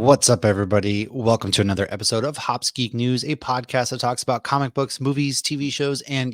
What's up, everybody? Welcome to another episode of Hops Geek News, a podcast that talks about comic books, movies, TV shows, and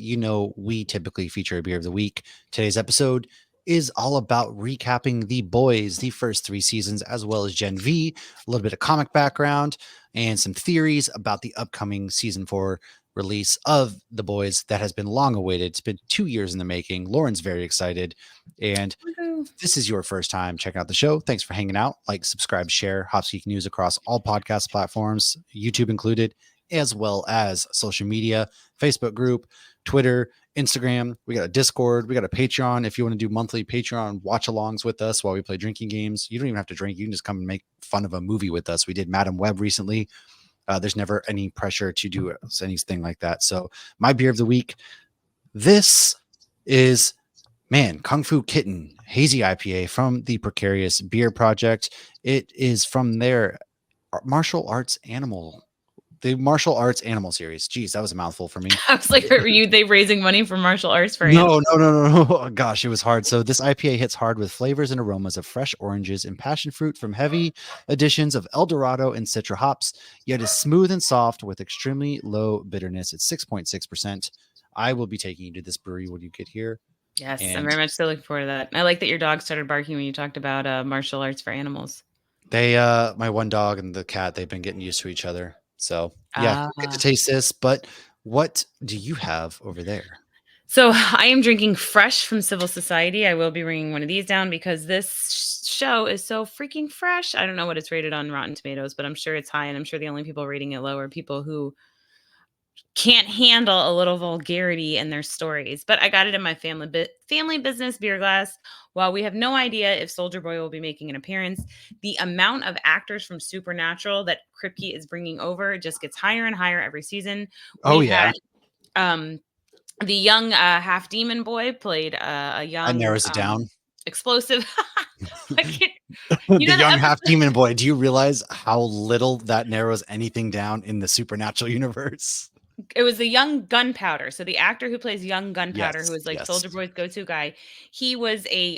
we typically feature a beer of the week. Today's episode is all about recapping The Boys, the first 3 seasons, as well as Gen V, a little bit of comic background, and some theories about the upcoming season 4 release of The Boys that has been long awaited. It's been 2 years in the making. Lauren's very excited. And Woohoo. if this is your first time checking out the show, thanks for hanging out. Like, subscribe, share Hops Geek News across all podcast platforms, YouTube included, as well as social media, Facebook group, Twitter, Instagram. We got a Discord. We got a Patreon. If you want to do monthly Patreon watch-alongs with us while we play drinking games, you don't even have to drink. You can just come and make fun of a movie with us. We did Madam Web recently. There's never any pressure to do anything like that. So my beer of the week, this is, Kung Fu Kitten Hazy IPA from the Precarious Beer Project. It is from their martial arts animal series. Geez, that was a mouthful for me. I was like, are they raising money for martial arts for No. Oh, gosh, it was hard. So this IPA hits hard with flavors and aromas of fresh oranges and passion fruit from heavy additions of El Dorado and Citra hops, yet is smooth and soft with extremely low bitterness. It's 6.6%. I will be taking you to this brewery when you get here. Yes, I'm very much so looking forward to that. I like that your dog started barking when you talked about martial arts for animals. They, my one dog and the cat, they've been getting used to each other. So yeah, get to taste this. But what do you have over there? So I am drinking fresh from Civil Society. I will be bringing one of these down because this show is so freaking fresh. I don't know what it's rated on Rotten Tomatoes, but I'm sure it's high, and I'm sure the only people rating it low are people who can't handle a little vulgarity in their stories. But I got it in my family business beer glass. While we have no idea if Soldier Boy will be making an appearance, the amount of actors from Supernatural that Kripke is bringing over just gets higher and higher every season. The young half demon boy played a young. That narrows it down. Explosive. The young half demon boy. Do you realize how little that narrows anything down in the Supernatural universe? It was the young Gunpowder. So the actor who plays young Gunpowder, who is like Soldier Boy's go-to guy, he was a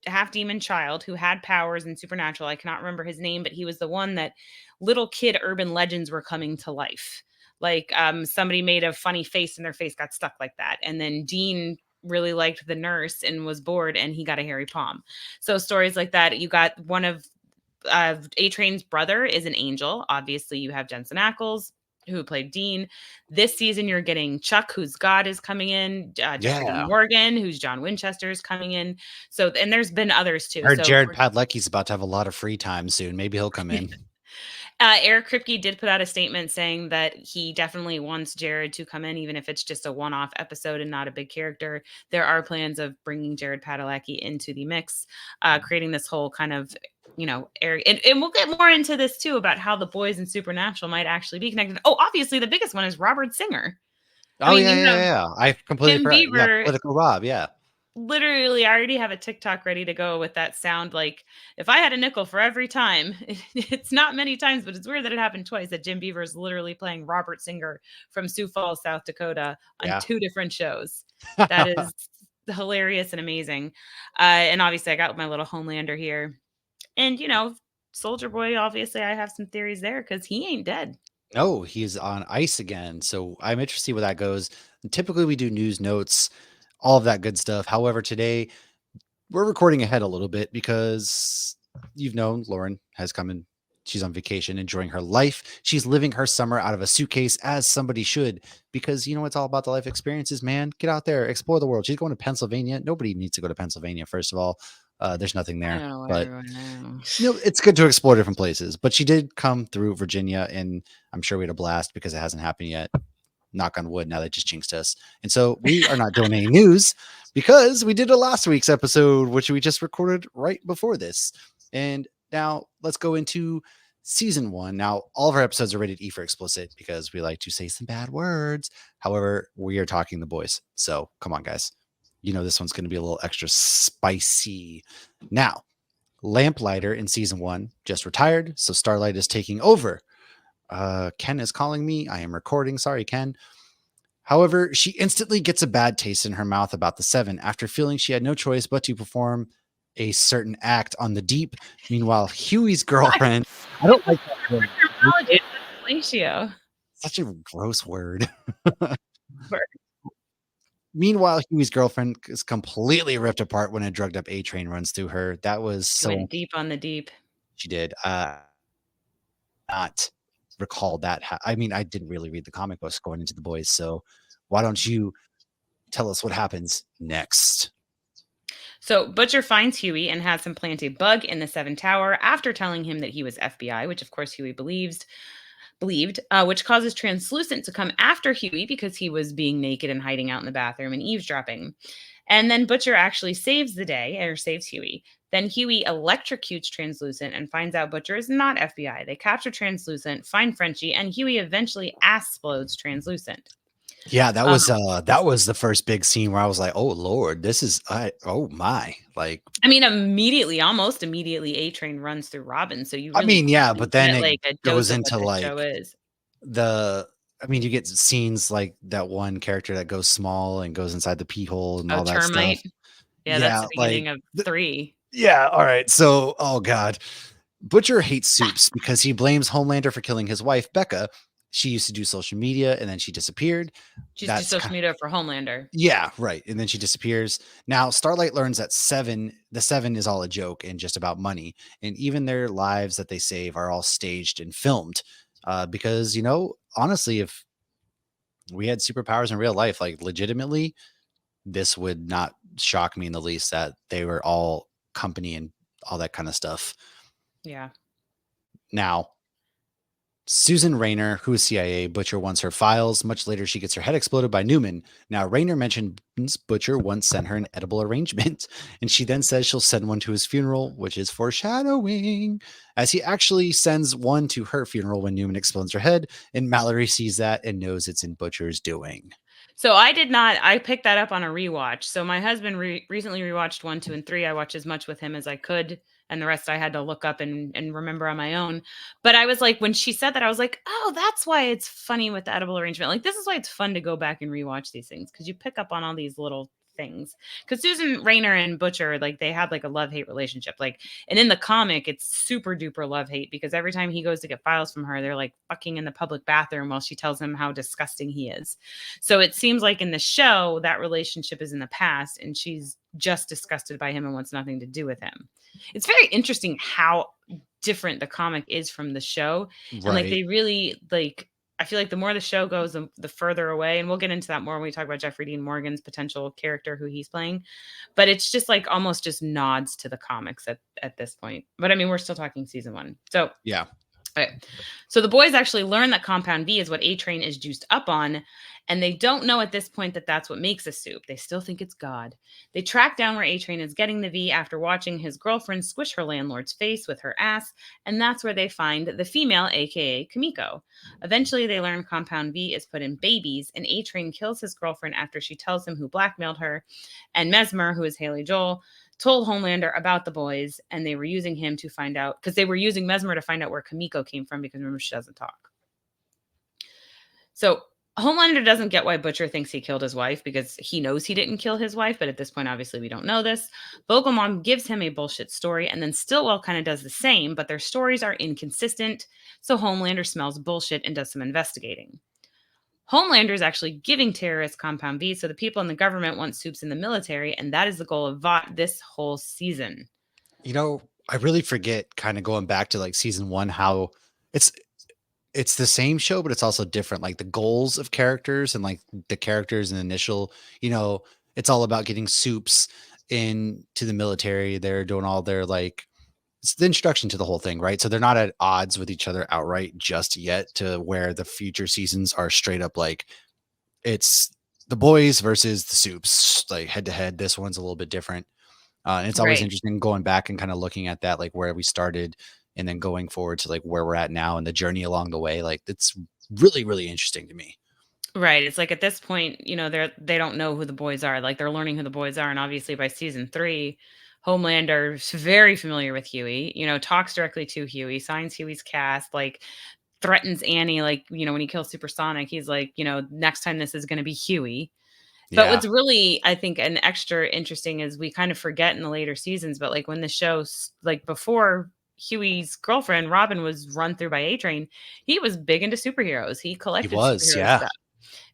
half demon child who had powers in Supernatural. I cannot remember his name, but he was the one that little kid urban legends were coming to life. Like somebody made a funny face and their face got stuck like that. And then Dean really liked the nurse and was bored and he got a hairy palm. So stories like that. You got one of A-Train's brother is an angel. Obviously, you have Jensen Ackles, who played Dean. This season, you're getting Chuck, whose God is coming in. Jeffrey Dean Morgan, who's John Winchester, is coming in. So, and there's been others too. I heard Jared Padalecki's about to have a lot of free time soon. Maybe he'll come in. Eric Kripke did put out a statement saying that he definitely wants Jared to come in, even if it's just a one-off episode and not a big character. There are plans of bringing Jared Padalecki into the mix, creating this whole kind of area. And we'll get more into this too about how the boys in Supernatural might actually be connected. Oh, obviously the biggest one is Robert Singer. I completely forgot. Yeah, Political Rob, yeah. Literally, I already have a TikTok ready to go with that sound. Like, if I had a nickel for every time, it's not many times, but it's weird that it happened twice, that Jim Beaver is literally playing Robert Singer from Sioux Falls, South Dakota on 2 different shows. That is hilarious and amazing. And obviously, I got my little Homelander here. And, Soldier Boy, obviously, I have some theories there because he ain't dead. No, he's on ice again. So I'm interested to see where that goes. And typically, we do news notes, all of that good stuff. However, today we're recording ahead a little bit because Lauren has come in. She's on vacation, enjoying her life. She's living her summer out of a suitcase, as somebody should, because it's all about the life experiences, man. Get out there, explore the world. She's going to Pennsylvania. Nobody needs to go to Pennsylvania, first of all. There's nothing there, but it's good to explore different places. But she did come through Virginia, and I'm sure we had a blast because it hasn't happened yet. Knock on wood. Now they just jinxed us. And so we are not doing any news because we did a last week's episode, which we just recorded right before this. And now let's go into season 1. Now, all of our episodes are rated E for explicit because we like to say some bad words. However, we are talking The Boys. So come on, guys. This one's going to be a little extra spicy. Now, Lamplighter in season 1 just retired. So Starlight is taking over. Ken is calling me. I am recording. Sorry, Ken. However, she instantly gets a bad taste in her mouth about the 7 after feeling she had no choice but to perform a certain act on the deep. Meanwhile, Huey's girlfriend, I don't like that word. Fellatio. Such a gross word. Meanwhile, Huey's girlfriend is completely ripped apart when a drugged up A Train runs through her. That was She so went deep on the deep. she did. Not recall that. I mean, I didn't really read the comic books going into The Boys, so why don't you tell us what happens next? So Butcher finds Huey and has him plant a bug in the Seven Tower after telling him that he was FBI, which of course Huey believed, which causes Translucent to come after Huey because he was being naked and hiding out in the bathroom and eavesdropping. And then Butcher actually saves the day, or saves Huey. Then Huey electrocutes Translucent and finds out Butcher is not FBI. They capture Translucent, find Frenchie, and Huey eventually explodes Translucent. Yeah, that was the first big scene where I was like, "Oh Lord, this is oh my!" Like, I mean, almost immediately, A Train runs through Robin, so you I really mean, yeah, but then get it like a goes dose of what into this show like is. the. I mean, you get scenes like that one character that goes small and goes inside the pee hole and Oh, all that stuff. Termite. Yeah, that's Yeah, the like beginning of 3. yeah. All right, so oh god, Butcher hates Soups because he blames Homelander for killing his wife Becca. She used to do social media and then she disappeared. She's do That's social media for Homelander. Yeah, right. And then she disappears. Now, Starlight learns that the seven is all a joke and just about money. And even their lives that they save are all staged and filmed. Because, honestly, if we had superpowers in real life, like legitimately, this would not shock me in the least that they were all company and all that kind of stuff. Yeah. Now, Susan Rayner, who is CIA, Butcher wants her files. Much later, she gets her head exploded by Newman. Now, Rayner mentions Butcher once sent her an edible arrangement, and she then says she'll send one to his funeral, which is foreshadowing, as he actually sends one to her funeral when Newman explodes her head, and Mallory sees that and knows it's in Butcher's doing. So I picked that up on a rewatch. So my husband recently rewatched 1, 2, and 3. I watched as much with him as I could, and the rest I had to look up and remember on my own. But I was like, when she said that, I was like, oh, that's why it's funny with the edible arrangement. Like, this is why it's fun to go back and rewatch these things, because you pick up on all these little things. Because Susan Rayner and Butcher, like, they had like a love-hate relationship. Like, and in the comic, it's super duper love-hate, because every time he goes to get files from her, they're like fucking in the public bathroom while she tells him how disgusting he is. So it seems like in the show that relationship is in the past and she's just disgusted by him and wants nothing to do with him. It's very interesting how different the comic is from the show. And like Right. they really like, I feel like the more the show goes, the further away. And we'll get into that more when we talk about Jeffrey Dean Morgan's potential character who he's playing. But it's just like almost just nods to the comics at this point. But I mean, we're still talking season 1. So Yeah. okay. So the boys actually learn that Compound V is what A Train is juiced up on, and they don't know at this point that that's what makes a soup. They still think it's God. They track down where A Train is getting the V after watching his girlfriend squish her landlord's face with her ass, and that's where they find the female, aka Kamiko. Eventually, they learn Compound V is put in babies, and A Train kills his girlfriend after she tells him who blackmailed her, and Mesmer, who is Haley Joel, told Homelander about the boys, and they were using him to find out, because they were using Mesmer to find out where Kamiko came from, because remember, she doesn't talk. So Homelander doesn't get why Butcher thinks he killed his wife, because he knows he didn't kill his wife, but at this point, obviously, we don't know this. Vogelmom gives him a bullshit story, and then Stillwell kind of does the same, but their stories are inconsistent, so Homelander smells bullshit and does some investigating. Homelander is actually giving terrorists Compound V, so the people in the government want soups in the military, and that is the goal of VOT this whole season. I really forget, kind of going back to like season 1, how it's it's the same show, but it's also different. Like the goals of characters and like the characters and initial, it's all about getting Soups into the military. They're doing all their like it's the introduction to the whole thing, right? So they're not at odds with each other outright just yet, to where the future seasons are straight up like it's the boys versus the Soups, like head to head. This one's a little bit different. And it's always Right. interesting going back and kind of looking at that, like where we started and then going forward to like where we're at now and the journey along the way. Like it's really, really interesting to me. Right. It's like at this point, they don't know who the boys are. Like they're learning who the boys are. And obviously by season 3, Homelander's very familiar with Huey, talks directly to Huey, signs Huey's cast, like threatens Annie, like, when he kills Supersonic, he's like, next time this is going to be Huey. But Yeah. what's really, I think, an extra interesting is we kind of forget in the later seasons, but like when the show, like before Huey's girlfriend Robin was run through by A-Train, he was big into superheroes. He He collected was, superhero yeah. stuff.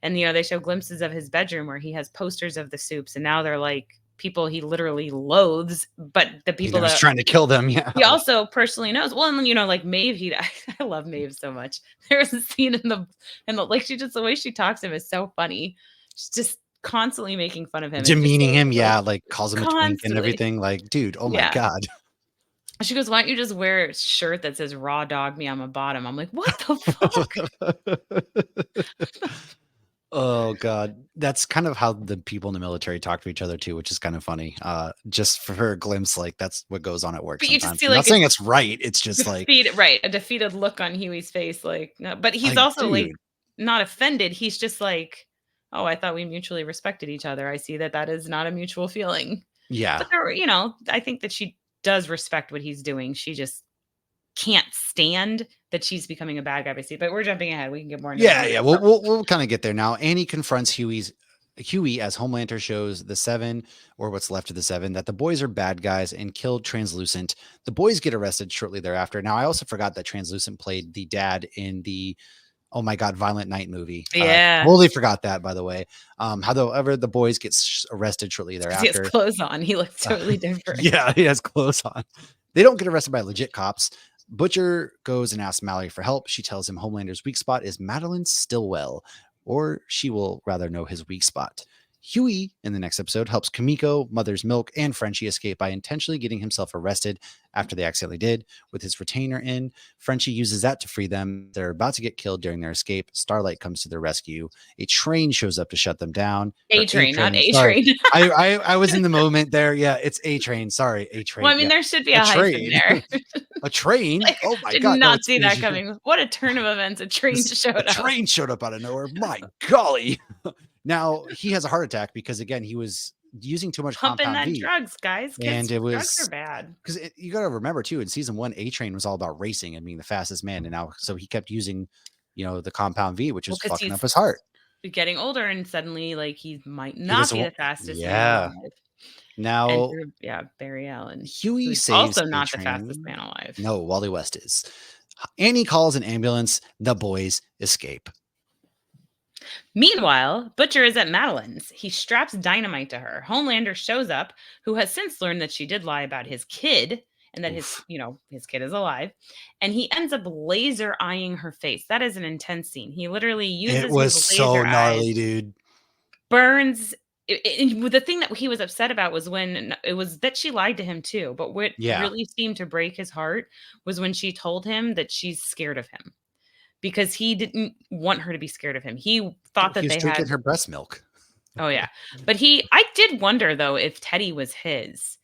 And they show glimpses of his bedroom where he has posters of the Supes, and now they're like people he literally loathes, but the He people was that trying to kill them, yeah. he also personally knows. Well, and like Maeve, I love Maeve so much. There was a scene in the like she just the way she talks to him is so funny. She's just constantly making fun of him and just Demeaning saying him, like yeah, like, calls him a twink and constantly. everything, like, dude, oh my Yeah. god. She goes, "Why don't you just wear a shirt that says raw dog me on my bottom?" I'm like, "What the fuck?" Oh god. That's kind of how the people in the military talk to each other too, which is kind of funny. Just for a glimpse, like, that's what goes on at work But you just sometimes. see I'm not like a saying it's right, it's just like a defeated look on Huey's face, like, no, but he's like, also like dude. not offended. He's just like, "Oh, I thought we mutually respected each other. I see that that is not a mutual feeling." Yeah. But there, I think that she does respect what he's doing. She just can't stand that she's becoming a bad guy by sea. But we're jumping ahead. We can get more into the Yeah, movie. yeah. We'll kind of get there now. Annie confronts Huey as Homelander shows the seven, or what's left of the seven, that the boys are bad guys and killed Translucent. The boys get arrested shortly thereafter. Now, I also forgot that Translucent played the dad in the oh my god, Violent Night movie. Yeah, Totally forgot that, by the way. However, the boys get arrested shortly because he has thereafter. clothes on. He looks totally different. Yeah, he has clothes on. They don't get arrested by legit cops. Butcher goes and asks Mallory for help. She tells him Homelander's weak spot is Madeline Stillwell, or she will rather know his weak spot. Huey, in the next episode, helps Kamiko, Mother's Milk, and Frenchie escape by intentionally getting himself arrested after they accidentally did. With his retainer in, Frenchie uses that to free them. They're about to get killed during their escape. Starlight comes to their rescue. A train shows up to shut them down. Or A A-Train, not train, sorry. A-Train. I was in the moment there. Yeah, it's A train. Sorry, A Well, train. I mean, Yeah, there should be a a hyphen train. there. A train? Like, Oh my did god, no, not it's see that coming. What a turn of events. A train a showed up. train showed up out of nowhere. My golly. Now he has a heart attack because again, he was using too much Pumping compound that V. drugs, guys. And Kids, it drugs are was bad. because you got to remember too, in season one, A Train was all about racing and being the fastest man. And now, so he kept using, the compound V, which Well, was because fucking up he's his heart. getting older and suddenly, like, he might He not doesn't be want, the fastest man yeah. alive. Now, Enter, yeah, Barry Allen, Huey who's saves also A not the fastest Train. man alive. No, Wally West is. Annie calls an ambulance. The boys escape. Meanwhile, Butcher is at Madeline's. He straps dynamite to her. Homelander shows up, who has since learned that she did lie about his kid and that Oof. his kid is alive. And he ends up laser eyeing her face. That is an intense scene. He literally It uses his was so laser eyes, gnarly, dude. burns. The thing that he was upset about was when it was that she lied to him too. But what Yeah. really seemed to break his heart was when she told him that she's scared of him because he didn't want her to be scared of him. He thought He that was they drinking had. her breast milk. Oh, yeah. But I did wonder though if Teddy was his,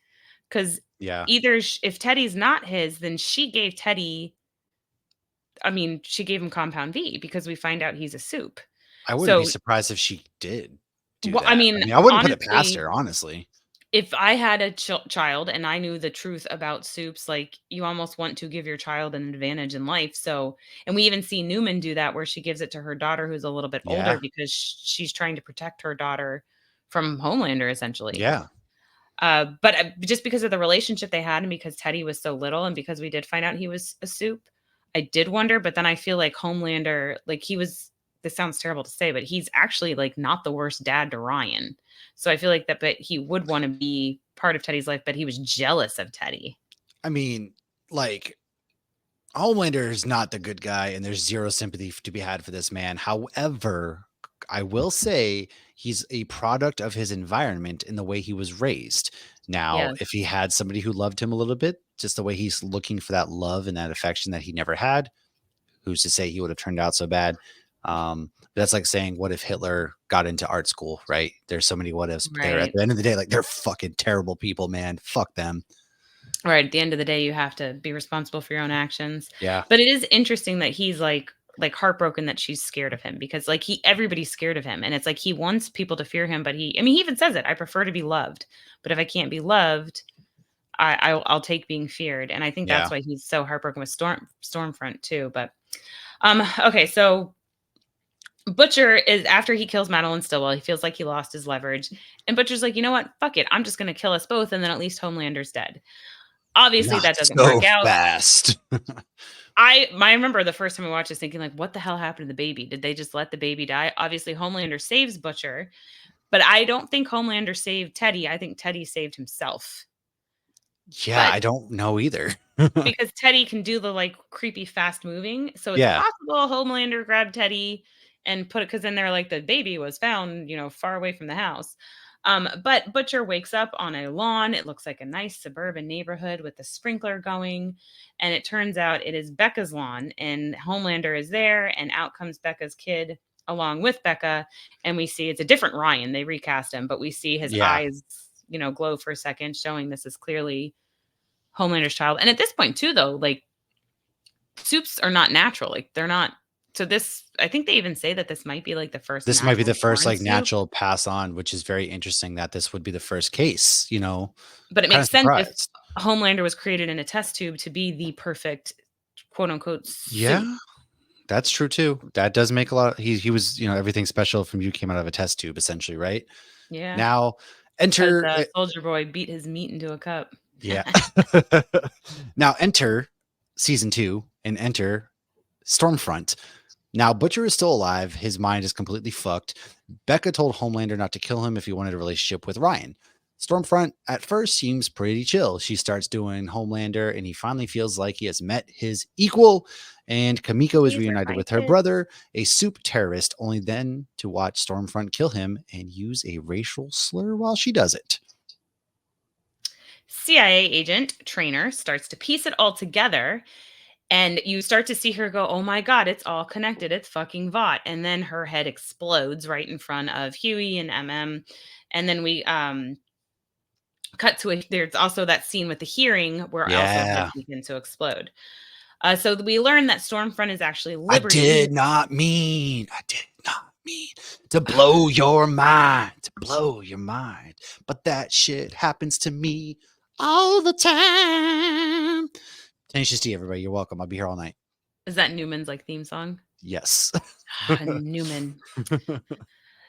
because Yeah. either if Teddy's not his, then she gave Teddy, I mean, she gave him Compound V because we find out he's a soup. I wouldn't be So, surprised if she did do well, I that. mean, I mean, I wouldn't put it past honestly, her, honestly. if I had a child and I knew the truth about soups, like you almost want to give your child an advantage in life. So, and we even see Newman do that where she gives it to her daughter who's a little bit older Yeah. because she's trying to protect her daughter from Homelander essentially. Yeah. But just because of the relationship they had and because Teddy was so little and because we did find out he was a soup, I did wonder. But then I feel like Homelander, like he was, this sounds terrible to say, but he's actually like not the worst dad to Ryan. So I feel like that, but he would want to be part of Teddy's life, but he was jealous of Teddy. I mean, like, Homelander is not the good guy, and there's zero sympathy to be had for this man. However, I will say he's a product of his environment in the way he was raised. Now, Yeah. if he had somebody who loved him a little bit, just the way he's looking for that love and that affection that he never had, who's to say he would have turned out so bad? That's like saying, what if Hitler got into art school, right? There's so many what ifs, but they're at Right. the end of the day, like they're fucking terrible people, man. Fuck them. Right. At the end of the day, you have to be responsible for your own actions. Yeah. But it is interesting that he's like heartbroken that she's scared of him because like everybody's scared of him. And it's like he wants people to fear him, but he even says it, I prefer to be loved. But if I can't be loved, I'll take being feared. And I think Yeah. that's why he's so heartbroken with Stormfront too. But okay, so Butcher is after he kills Madeline Stillwell, he feels like he lost his leverage. And Butcher's like, you know what? Fuck it. I'm just going to kill us both. And then at least Homelander's dead. Obviously, Not that doesn't so work out. fast. I remember the first time I watched this thinking, like, what the hell happened to the baby? Did they just let the baby die? Obviously, Homelander saves Butcher, but I don't think Homelander saved Teddy. I think Teddy saved himself. Yeah, But I don't know either. because Teddy can do the like creepy fast moving. So it's Yeah. possible Homelander grabbed Teddy and put it because then they're like the baby was found, far away from the house. But Butcher wakes up on a lawn. It looks like a nice suburban neighborhood with the sprinkler going. And it turns out it is Becca's lawn, and Homelander is there, and out comes Becca's kid along with Becca. And we see it's a different Ryan. They recast him, but we see his Yeah. eyes, glow for a second, showing this is clearly Homelander's child. And at this point, too, though, like soups are not natural. Like they're not. So this, I think they even say that this might be like the first. This might be the first born like soup. natural pass on, which is very interesting that this would be the first case, But it makes sense surprised. if Homelander was created in a test tube to be the perfect quote unquote soup. Yeah, that's true too. That does make a lot. He was, everything special from you came out of a test tube, essentially, right? Yeah. Now enter Soldier Boy beat his meat into a cup. Yeah. Now enter season 2 and enter Stormfront. Now Butcher is still alive. His mind is completely fucked. Becca told Homelander not to kill him if he wanted a relationship with Ryan. Stormfront at first seems pretty chill. She starts doing Homelander and he finally feels like he has met his equal. And Kamiko is reunited with her brother, a soup terrorist, only then to watch Stormfront kill him and use a racial slur while she does it. CIA agent Trainer starts to piece it all together, and you start to see her go, oh my God, it's all connected. It's fucking Vought. And then her head explodes right in front of Huey and MM. And then we cut to there's also that scene with the hearing where also heads begin to explode. So we learn that Stormfront is actually Liberty. I did not mean to blow your mind, but that shit happens to me all the time. Tenacious D, everybody. You're welcome. I'll be here all night. Is that Newman's like theme song? Yes. Newman.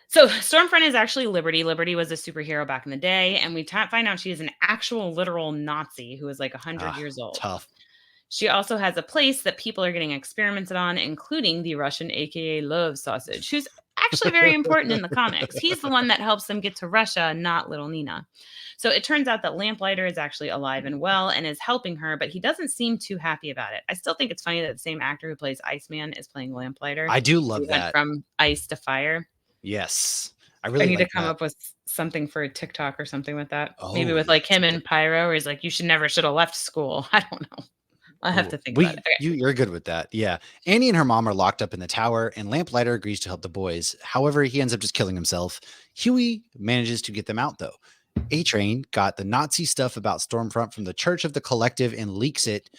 So Stormfront is actually Liberty. Liberty was a superhero back in the day, and we find out she is an actual literal Nazi who is like 100 years old. Tough. She also has a place that people are getting experimented on, including the Russian, aka Love Sausage, who's actually very important in the comics. He's the one that helps them get to Russia, not Little Nina. So it turns out that Lamplighter is actually alive and well and is helping her, but he doesn't seem too happy about it. I still think it's funny that the same actor who plays Iceman is playing Lamplighter. I do love that. From ice to fire. Yes. I need to come up with something for a TikTok or something with that. Maybe with like him and Pyro, where he's like, you should have left school. I don't know. I'll have to think about it. Okay. You're good with that. Yeah. Annie and her mom are locked up in the tower, and Lamplighter agrees to help the boys. However, he ends up just killing himself. Huey manages to get them out, though. A-Train got the Nazi stuff about Stormfront from the Church of the Collective and leaks it,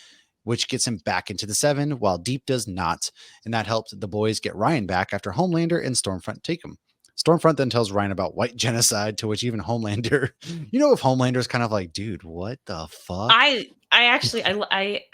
which gets him back into the Seven, while Deep does not. And that helped the boys get Ryan back after Homelander and Stormfront take him. Stormfront then tells Ryan about white genocide, to which even Homelander, if Homelander's kind of like, dude, what the fuck? I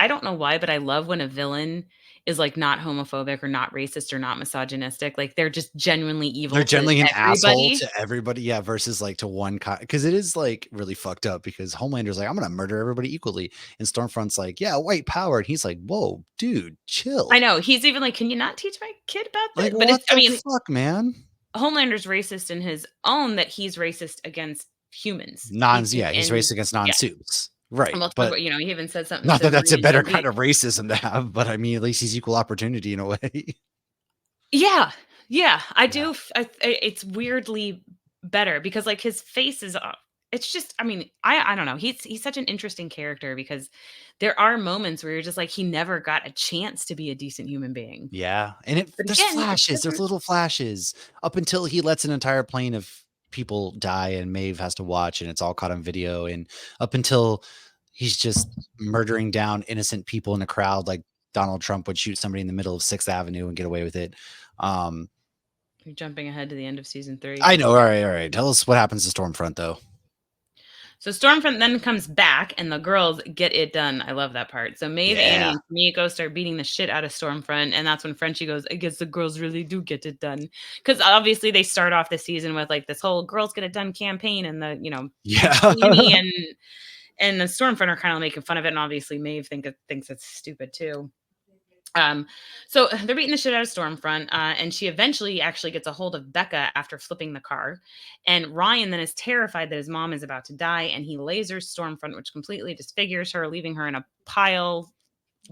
don't know why, but I love when a villain is like not homophobic or not racist or not misogynistic. Like they're just genuinely evil. They're genuinely an asshole to everybody. Yeah. Versus like to one, because it is like really fucked up because Homelander's like, I'm going to murder everybody equally. And Stormfront's like, yeah, white power. And he's like, whoa, dude, chill. I know. He's even like, can you not teach my kid about this? Like, but fuck, man. Homelander's racist in his own that he's racist against humans. He's racist against non-soups. Right. But he even said something. Not that that's a better kind of racism to have, but I mean, at least he's equal opportunity in a way. Yeah. Yeah. Do. It's weirdly better because like his face is, it's just, I mean, I don't know. He's such an interesting character because there are moments where you're just like, he never got a chance to be a decent human being. Yeah. And there's little flashes up until he lets an entire plane of people die and Maeve has to watch and it's all caught on video, and up until he's just murdering down innocent people in a crowd like Donald Trump would shoot somebody in the middle of 6th Avenue and get away with it. You're jumping ahead to the end of season 3. I know. All right. Tell us what happens to Stormfront though. So Stormfront then comes back and the girls get it done. I love that part. So Maeve, Annie, Yeah. and Kimiko start beating the shit out of Stormfront. And that's when Frenchie goes, I guess the girls really do get it done. Because obviously they start off the season with like this whole girls get it done campaign and the, Yeah. Amy and the Stormfront are kind of making fun of it. And obviously Maeve thinks it's stupid too. So they're beating the shit out of Stormfront, and she eventually actually gets a hold of Becca after flipping the car. And Ryan then is terrified that his mom is about to die, and he lasers Stormfront, which completely disfigures her, leaving her in a pile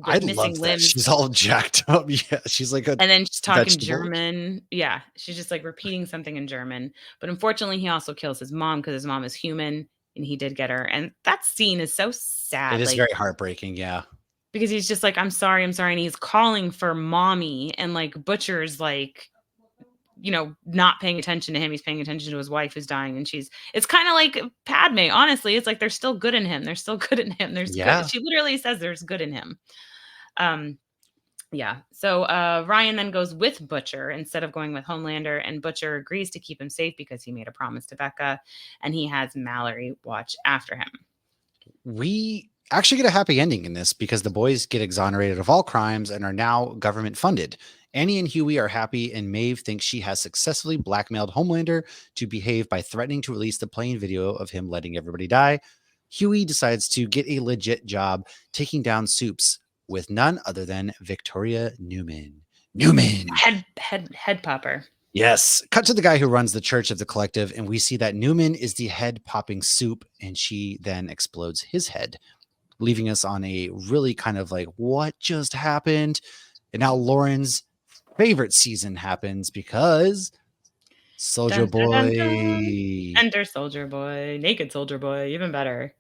I with missing love that. limbs. She's all jacked up. Yeah. She's like a And then she's talking vegetable. German. Yeah, she's just like repeating something in German. But unfortunately, he also kills his mom because his mom is human, and he did get her. And that scene is so It sad. is Like, very heartbreaking. Yeah. because he's just like, I'm sorry, and he's calling for mommy, and like Butcher's like, not paying attention to him. He's paying attention to his wife who's dying, and it's kind of like Padme, honestly. It's like, there's still good in him. There's still good in him. There's good. Yeah. She literally says there's good in him. Yeah. So Ryan then goes with Butcher instead of going with Homelander, and Butcher agrees to keep him safe because he made a promise to Becca, and he has Mallory watch after him. We actually get a happy ending in this because the boys get exonerated of all crimes and are now government funded. Annie and Huey are happy, and Maeve thinks she has successfully blackmailed Homelander to behave by threatening to release the plain video of him letting everybody die. Huey decides to get a legit job taking down Soups with none other than Victoria Newman. Head popper. Yes. Cut to the guy who runs the Church of the Collective, and we see that Newman is the head popping Soup, and she then explodes his head, leaving us on a really kind of like, what just happened? And now Lauren's favorite season happens because Soldier Boy. Enter Soldier Boy, naked Soldier Boy, even better.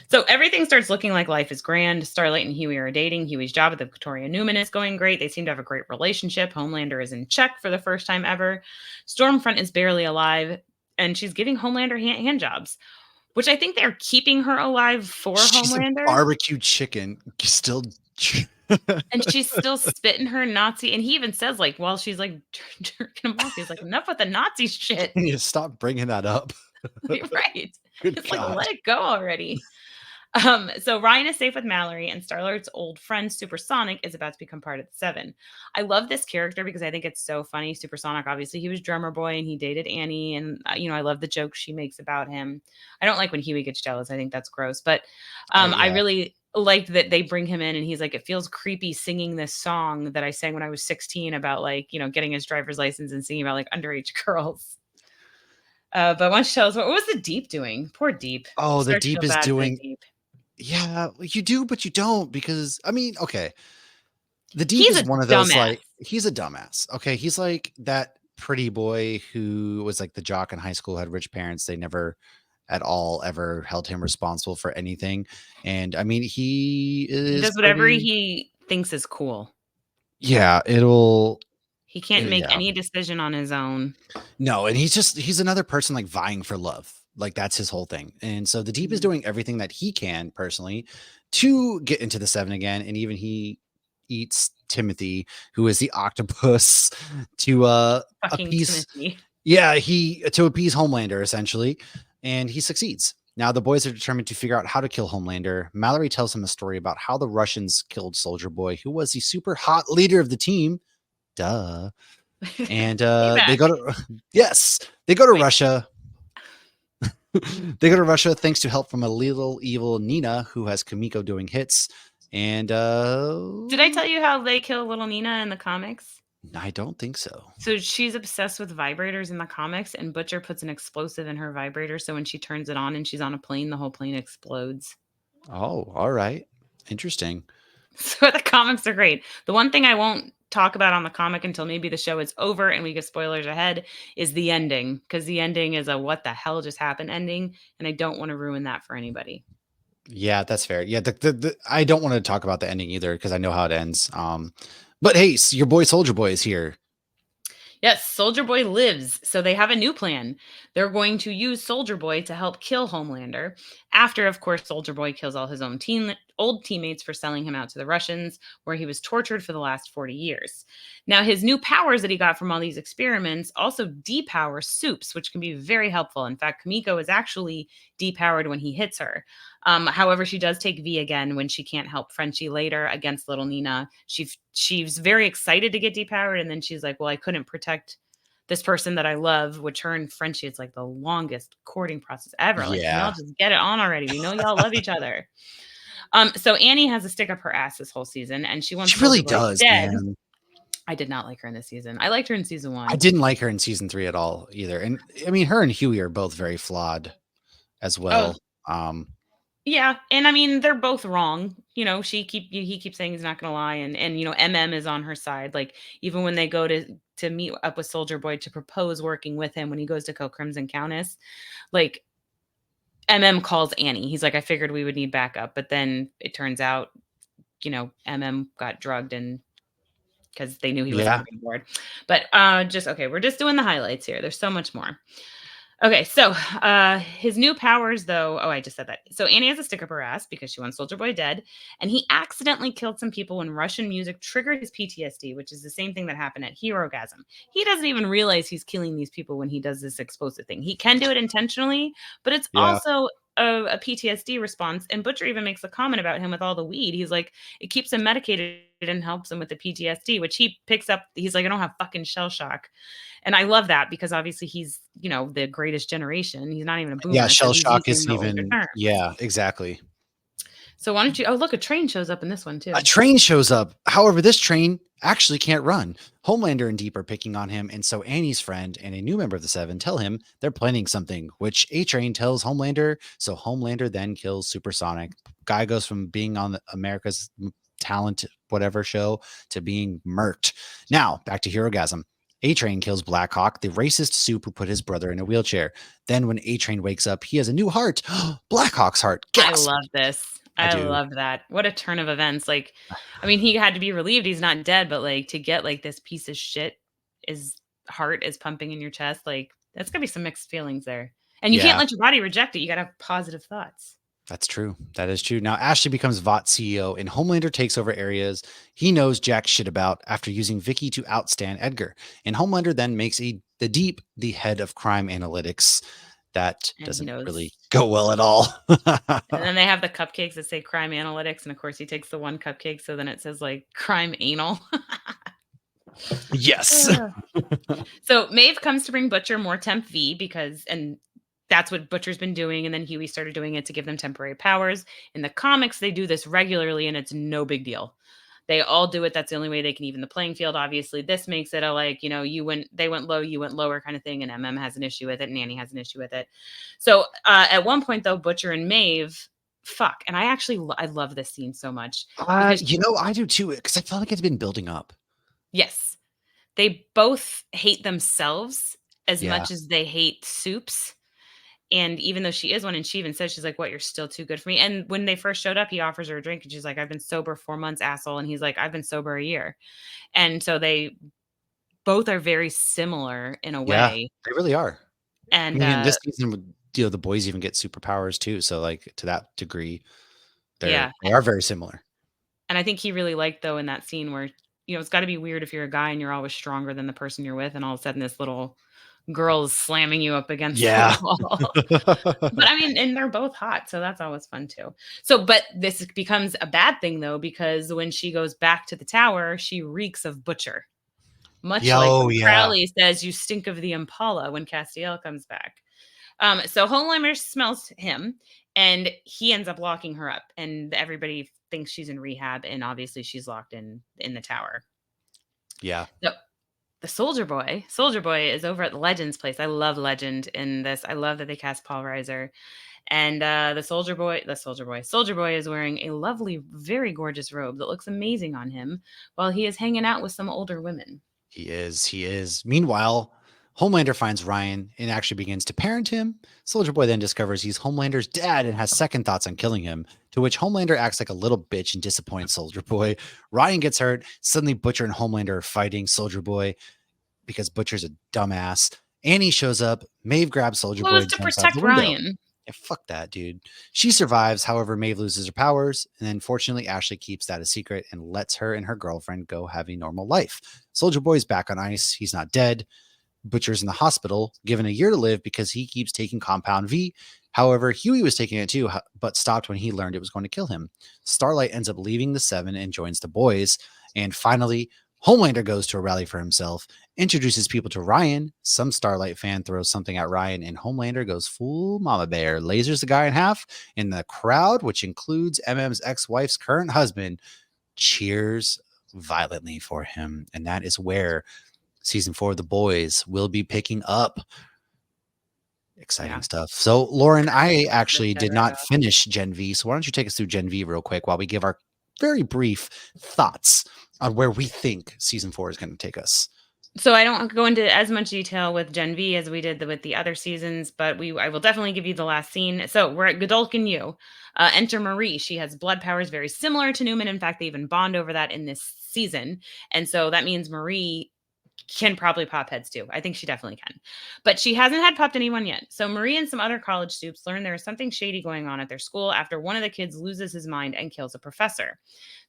So everything starts looking like life is grand. Starlight and Huey are dating. Huey's job at the Victoria Newman is going great. They seem to have a great relationship. Homelander is in check for the first time ever. Stormfront is barely alive, and she's giving Homelander hand jobs, which I think they're keeping her alive for She's Homelander. A barbecue chicken, still. And she's still spitting her Nazi. And he even says, like, while she's like jerking him off, he's like, enough with the Nazi shit. You stop bringing that up. Right. Good it's God. like, let it go already. So Ryan is safe with Mallory, and Star-Lord's old friend Supersonic is about to become part of the Seven. I love this character because I think it's so funny. Supersonic, obviously, he was drummer boy and he dated Annie, and I love the jokes she makes about him. I don't like when Huey gets jealous. I think that's gross, but Yeah. I really liked that they bring him in, and he's like, it feels creepy singing this song that I sang when I was 16 about like, getting his driver's license and singing about like underage girls. But why don't you tell us what was the Deep doing? Poor Deep. Oh, the Deep is doing. Yeah, you do, but you don't, because I mean, okay. The Deep is one of those, like, he's a dumbass. Okay. He's like that pretty boy who was like the jock in high school, had rich parents. They never at all ever held him responsible for anything. And I mean, he does whatever he thinks is cool. Yeah, he can't make any decision on his own. No, and he's another person like vying for love. Like, that's his whole thing. And so the Deep is doing everything that he can personally to get into the Seven again. And even he eats Timothy, who is the octopus, to appease. Timothy. Yeah, to appease Homelander essentially, and he succeeds. Now the boys are determined to figure out how to kill Homelander. Mallory tells him a story about how the Russians killed Soldier Boy, who was the super hot leader of the team. Duh. And they go to Russia. They go to Russia thanks to help from a little evil Nina, who has Kimiko doing hits. And did I tell you how they kill little Nina in the comics? I don't think so. So she's obsessed with vibrators in the comics, and Butcher puts an explosive in her vibrator, so when she turns it on and she's on a plane, the whole plane explodes. Oh, all right. Interesting. So the comics are great. The one thing I won't talk about on the comic until maybe the show is over and we get spoilers ahead is the ending, because the ending is a what the hell just happened ending, and I don't want to ruin that for anybody. Yeah, that's fair. Yeah, I don't want to talk about the ending either because I know how it ends. But hey, your boy Soldier Boy is here. Yes, Soldier Boy lives. So they have a new plan. They're going to use Soldier Boy to help kill Homelander. After, of course, Soldier Boy kills all his own old teammates for selling him out to the Russians, where he was tortured for the last 40 years. Now, his new powers that he got from all these experiments also depower Soups, which can be very helpful. In fact, Kamiko is actually depowered when he hits her. However, she does take V again when she can't help Frenchie later against Little Nina. She's very excited to get depowered, and then she's like, well, I couldn't protect this person that I love, which her and Frenchie, it's like the longest courting process ever. Like, can y'all just get it on already? We know y'all love each other. So Annie has a stick up her ass this whole season, and she wants she really does, dead. man. I did not like her in this season. I liked her in season 1. I didn't like her in season 3 at all either. And I mean, her and Huey are both very flawed as well. Yeah, and I mean, they're both wrong. You know, he keeps saying he's not going to lie, and you know, MM is on her side. Like, even when they go to meet up with Soldier Boy to propose working with him when he goes to kill Crimson Countess, like, MM calls Annie. He's like, I figured we would need backup, but then it turns out, you know, MM got drugged and because they knew he was on board. But we're just doing the highlights here. There's so much more. Okay, so his new powers, though. Oh, I just said that. So Annie has a stick up her ass because she wants Soldier Boy dead, and he accidentally killed some people when Russian music triggered his PTSD, which is the same thing that happened at Herogasm. He doesn't even realize he's killing these people when he does this explosive thing. He can do it intentionally, but it's also a PTSD response. And Butcher even makes a comment about him with all the weed. He's like, it keeps him medicated and helps him with the PTSD, which he picks up. He's like, I don't have fucking shell shock. And I love that because obviously he's, you know, the greatest generation. He's not even a boomer. Yeah, shell shock isn't even. Yeah, exactly. So why don't you? Oh, look, a train shows up in this one too. A train shows up. However, this train actually can't run. Homelander and Deep are picking on him, and so Annie's friend and a new member of the Seven tell him they're planning something, which A-Train tells Homelander. So Homelander then kills Supersonic. Guy goes from being on America's Talent whatever show to being murked. Now back to Herogasm. A-Train kills Blackhawk, the racist soup who put his brother in a wheelchair. Then when A-Train wakes up, he has a new heart. Blackhawk's heart. Gasp. I love this. I love that. What a turn of events. Like, I mean, he had to be relieved he's not dead, but like to get like this piece of shit, his heart is pumping in your chest. Like, that's gonna be some mixed feelings there. And you can't let your body reject it. You gotta have positive thoughts. That's true. That is true. Now Ashley becomes Vought CEO and Homelander takes over areas he knows jack shit about after using Vicky to outstand Edgar. And Homelander then makes the Deep the head of crime analytics. That doesn't really go well at all. And then they have the cupcakes that say crime analytics. And of course he takes the one cupcake. So then it says like crime anal. Yes. So Maeve comes to bring Butcher more temp V and that's what Butcher's been doing. And then Huey started doing it to give them temporary powers. In the comics, they do this regularly and it's no big deal. They all do it. That's the only way they can even the playing field. Obviously, this makes it a like, you know, they went low, you went lower kind of thing. And MM has an issue with it. And Annie has an issue with it. So at one point, though, Butcher and Maeve fuck. And I love this scene so much. You know, I do too, because I felt like it's been building up. Yes. They both hate themselves as much as they hate Soups. And even though she is one, and she even says, she's like, what, you're still too good for me. And when they first showed up, he offers her a drink and she's like, I've been sober 4 months, asshole. And he's like, I've been sober a year. And so they both are very similar in a way. They really are. And this season, you know, the boys even get superpowers too. So like to that degree, they are very similar. And I think he really liked though in that scene where, you know, it's got to be weird if you're a guy and you're always stronger than the person you're with. And all of a sudden this little girls slamming you up against the wall. But I mean, and they're both hot, so that's always fun too. So, but this becomes a bad thing though, because when she goes back to the tower, she reeks of Butcher. Much like Crowley says, you stink of the Impala when Castiel comes back. So Homelander smells him and he ends up locking her up and everybody thinks she's in rehab and obviously she's locked in the tower. Yeah. So, the Soldier Boy is over at the Legend's place. I love Legend in this. I love that they cast Paul Reiser. And Soldier Boy is wearing a lovely, very gorgeous robe that looks amazing on him while he is hanging out with some older women. He is. Meanwhile, Homelander finds Ryan and actually begins to parent him. Soldier Boy then discovers he's Homelander's dad and has second thoughts on killing him, to which Homelander acts like a little bitch and disappoints Soldier Boy. Ryan gets hurt. Suddenly, Butcher and Homelander are fighting Soldier Boy because Butcher's a dumbass. Annie shows up. Maeve grabs Soldier Boy to protect Ryan. Yeah, fuck that, dude. She survives, however, Maeve loses her powers, and then fortunately, Ashley keeps that a secret and lets her and her girlfriend go have a normal life. Soldier Boy's back on ice. He's not dead. Butcher's in the hospital, given a year to live because he keeps taking Compound V. However, Huey was taking it too, but stopped when he learned it was going to kill him. Starlight ends up leaving the Seven and joins the boys. And finally, Homelander goes to a rally for himself, introduces people to Ryan. Some Starlight fan throws something at Ryan, and Homelander goes full mama bear, lasers the guy in half. And the crowd, which includes MM's ex-wife's current husband, cheers violently for him. And that is where season 4 of The Boys will be picking up. Exciting stuff. So, Lauren, I actually did not finish Gen V. So, why don't you take us through Gen V real quick while we give our very brief thoughts on where we think season 4 is going to take us? So I don't go into as much detail with Gen V as we did with the other seasons, but I will definitely give you the last scene. So we're at Godolkin U. Enter Marie. She has blood powers very similar to Newman. In fact, they even bond over that in this season. And so that means Marie can probably pop heads too. I think she definitely can. But she hasn't had popped anyone yet. So Marie and some other college students learn there is something shady going on at their school after one of the kids loses his mind and kills a professor.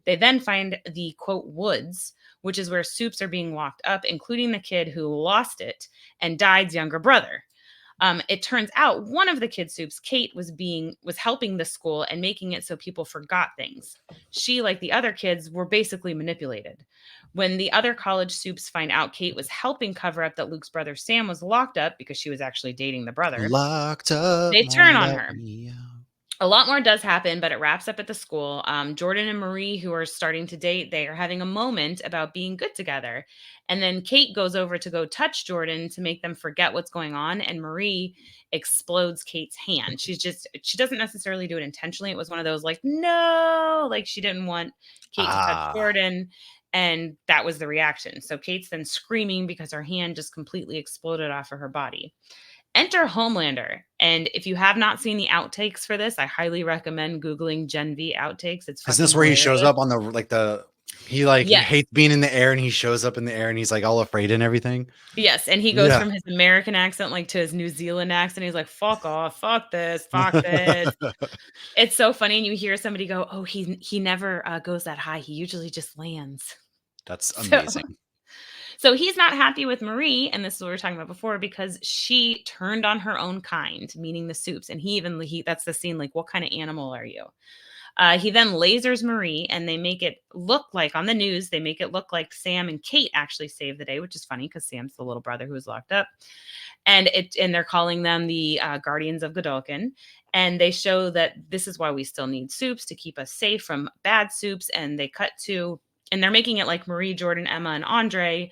They then find the, quote, woods, which is where Soups are being locked up, including the kid who lost it and died's younger brother. It turns out one of the kid Soups, Kate, was helping the school and making it so people forgot things. She, like the other kids, were basically manipulated. When the other college Soups find out Kate was helping cover up that Luke's brother Sam was locked up because she was actually dating the brother, locked up, they turn on her. A lot more does happen, but it wraps up at the school. Jordan and Marie, who are starting to date, they are having a moment about being good together. And then Kate goes over to go touch Jordan to make them forget what's going on. And Marie explodes Kate's hand. She doesn't necessarily do it intentionally. It was one of those like, no, like she didn't want Kate to touch Jordan. And that was the reaction. So Kate's then screaming because her hand just completely exploded off of her body. Enter Homelander. And if you have not seen the outtakes for this, I highly recommend Googling Gen V outtakes. It's Is this where hilarious. He shows up on he hates being in the air and he shows up in the air and he's like all afraid and everything? Yes. And he goes from his American accent like to his New Zealand accent. He's like, fuck off, fuck this, fuck this. It's so funny. And you hear somebody go, oh, he never goes that high. He usually just lands. That's amazing. So he's not happy with Marie, and this is what we were talking about before, because she turned on her own kind, meaning the Soups. And that's the scene, like, what kind of animal are you? He then lasers Marie, and they make it look like, on the news, they make it look like Sam and Kate actually saved the day, which is funny because Sam's the little brother who was locked up. And they're calling them the Guardians of Godolkin. And they show that this is why we still need Soups to keep us safe from bad Soups. And they cut to, and they're making it like Marie, Jordan, Emma, and Andre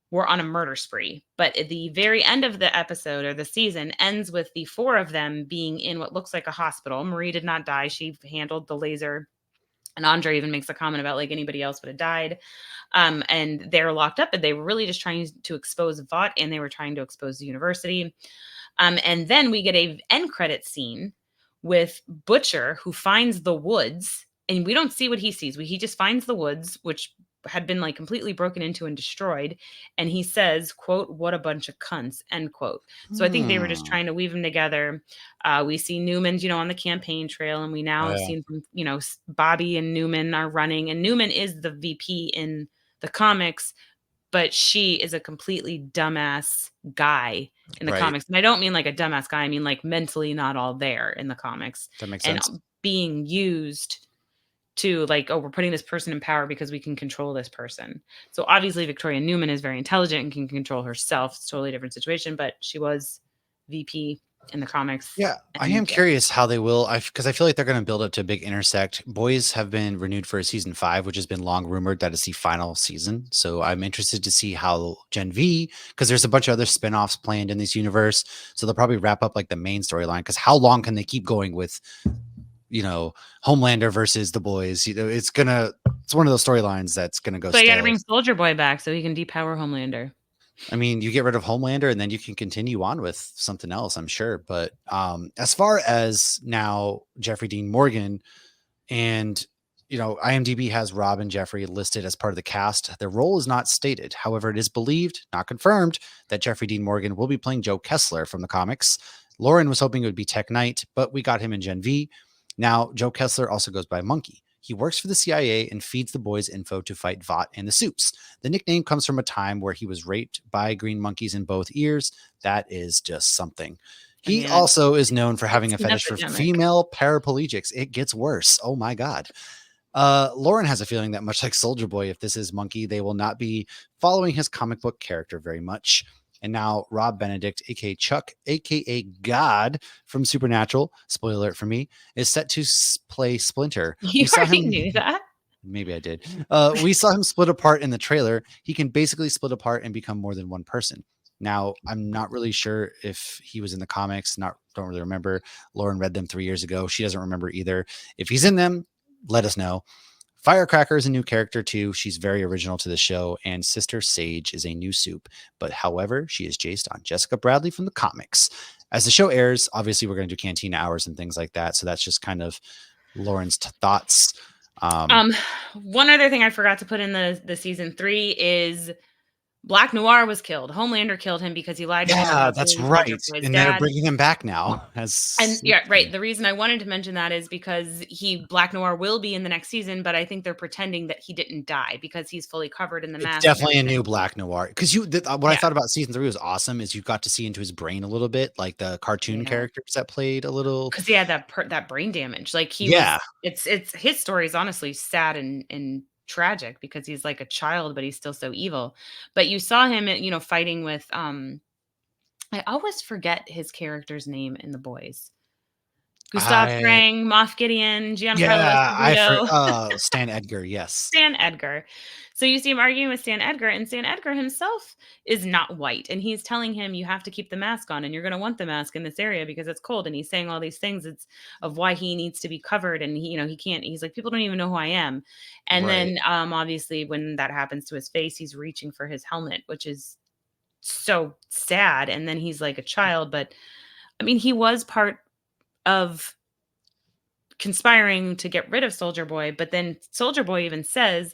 were on a murder spree. But at the very end of the episode or the season ends with the four of them being in what looks like a hospital. Marie did not die. She handled the laser. And Andre even makes a comment about like anybody else would have died. And they're locked up, and they were really just trying to expose Vought, and they were trying to expose the university. And then we get a end credit scene with Butcher, who finds the woods, and we don't see what he sees. He just finds the woods, which had been like completely broken into and destroyed. And he says, quote, what a bunch of cunts, end quote. So I think they were just trying to weave them together. We see Newman, on the campaign trail, and we now have seen, Bobby and Newman are running, and Newman is the VP in the comics, but she is a completely dumbass guy in the comics. And I don't mean like a dumbass guy. I mean like mentally not all there in the comics. That makes sense. And being used to like, oh, we're putting this person in power because we can control this person. So obviously Victoria Newman is very intelligent and can control herself. It's a totally different situation, but she was VP in the comics. Yeah, I am curious how they will, because I feel like they're going to build up to a big intersect. Boys have been renewed for a season 5, which has been long rumored that it's the final season. So I'm interested to see how Gen V, because there's a bunch of other spinoffs planned in this universe. So they'll probably wrap up like the main storyline, because how long can they keep going with Homelander versus the boys? It's one of those storylines that's gonna go. So you got to bring Soldier Boy back so he can depower Homelander. I mean, you get rid of Homelander and then you can continue on with something else, I'm sure. But as far as now, Jeffrey Dean Morgan and IMDb has Rob and Jeffrey listed as part of the cast. Their role is not stated. However, it is believed, not confirmed, that Jeffrey Dean Morgan will be playing Joe Kessler from the comics. Lauren was hoping it would be Tech Knight, but we got him in Gen V. Now, Joe Kessler also goes by Monkey. He works for the CIA and feeds the boys info to fight Vought and the Supes. The nickname comes from a time where he was raped by green monkeys in both ears. That is just something. He also is known for having a fetish for female paraplegics. It gets worse. Oh my God. Lauren has a feeling that much like Soldier Boy, if this is Monkey, they will not be following his comic book character very much. And now Rob Benedict, aka Chuck, aka God from Supernatural, spoiler alert for me, is set to play Splinter. You already knew that. Maybe I did. We saw him split apart in the trailer. He can basically split apart and become more than one person. Now, I'm not really sure if he was in the comics. Don't really remember. Lauren read them 3 years ago. She doesn't remember either. If he's in them, let us know. Firecracker is a new character too. She's very original to the show, and Sister Sage is a new soup. But however, she is based on Jessica Bradley from the comics. As the show airs, obviously we're going to do Cantina hours and things like that. So that's just kind of Lauren's thoughts. One other thing I forgot to put in the season 3 is Black Noir was killed. Homelander killed him because he lied to him. Yeah, that's right. And they're bringing him back now. Right. The reason I wanted to mention that is because Black Noir will be in the next season, but I think they're pretending that he didn't die because he's fully covered in the mask. It's definitely a new Black Noir. Because what I thought about season 3 was awesome is you got to see into his brain a little bit, like the cartoon characters that played a little. Because he had that brain damage. Like it's his story is honestly sad and tragic because he's like a child, but he's still so evil. But you saw him, fighting with I always forget his character's name in The Boys. Gustav Sprang, Moff Gideon, Giancarlo Stan Edgar, yes. Stan Edgar. So you see him arguing with Stan Edgar, and Stan Edgar himself is not white. And he's telling him, you have to keep the mask on, and you're going to want the mask in this area because it's cold. And he's saying all these things of why he needs to be covered. And he can't, he's like, people don't even know who I am. And then obviously when that happens to his face, he's reaching for his helmet, which is so sad. And then he's like a child, but I mean, he was part of conspiring to get rid of Soldier Boy, but then Soldier Boy even says,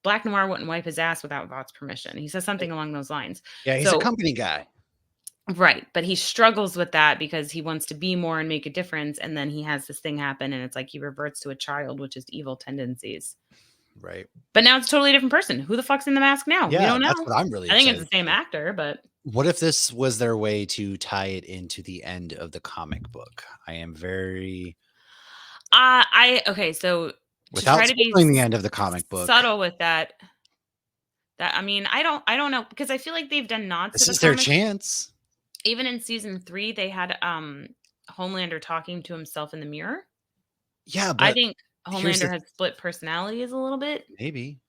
Black Noir wouldn't wipe his ass without Vought's permission. He says something along those lines. Yeah, he's a company guy. Right. But he struggles with that because he wants to be more and make a difference. And then he has this thing happen and it's like he reverts to a child, which is evil tendencies. Right. But now it's a totally different person. Who the fuck's in the mask now? Yeah, we don't know. That's what I'm really I think it's the same actor, but what if this was their way to tie it into the end of the comic book? I am very so without to try to be the end of the comic book, subtle with that. I mean, I don't know because I feel like they've done nods. This is their chance. Even in season 3, they had Homelander talking to himself in the mirror. Yeah, but I think Homelander has split personalities a little bit. Maybe,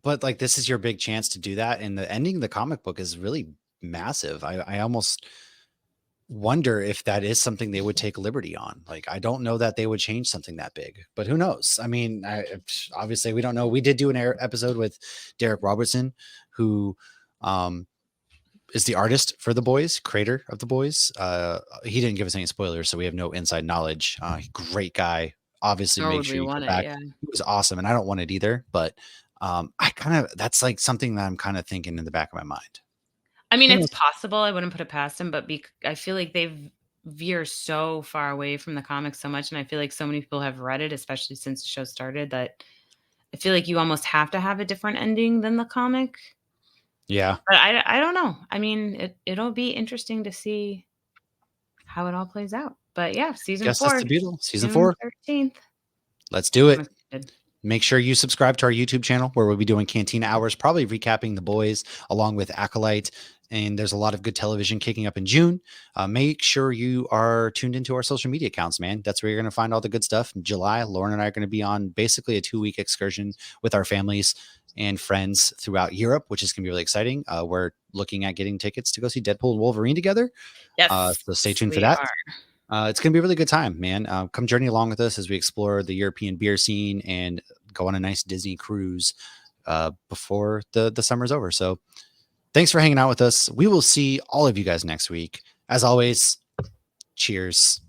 but like this is your big chance to do that, and the ending of the comic book is really massive. I almost wonder if that is something they would take liberty on. Like, I don't know that they would change something that big, but who knows? I mean, obviously we don't know. We did do an episode with Derek Robertson, who is the artist for The Boys, creator of The Boys. He didn't give us any spoilers, so we have no inside knowledge. Great guy. Obviously, make sure you come back. Yeah. It was awesome, and I don't want it either, but that's like something that I'm kind of thinking in the back of my mind. I mean, it's possible. I wouldn't put it past them, but I feel like they've veered so far away from the comics so much, and I feel like so many people have read it, especially since the show started, that I feel like you almost have to have a different ending than the comic. Yeah. But I don't know. I mean, it'll be interesting to see how it all plays out. But yeah, season 4. That's the Beetle. Season 4. 13th. Let's do it. Make sure you subscribe to our YouTube channel where we'll be doing Cantina Hours, probably recapping The Boys along with Acolyte. And there's a lot of good television kicking up in June. Make sure you are tuned into our social media accounts, man. That's where you're going to find all the good stuff. In July, Lauren and I are going to be on basically a 2-week excursion with our families and friends throughout Europe, which is going to be really exciting. We're looking at getting tickets to go see Deadpool and Wolverine together. Yes, so stay tuned for that. It's going to be a really good time, man. Come journey along with us as we explore the European beer scene and go on a nice Disney cruise before the summer's over. So thanks for hanging out with us. We will see all of you guys next week. As always, cheers.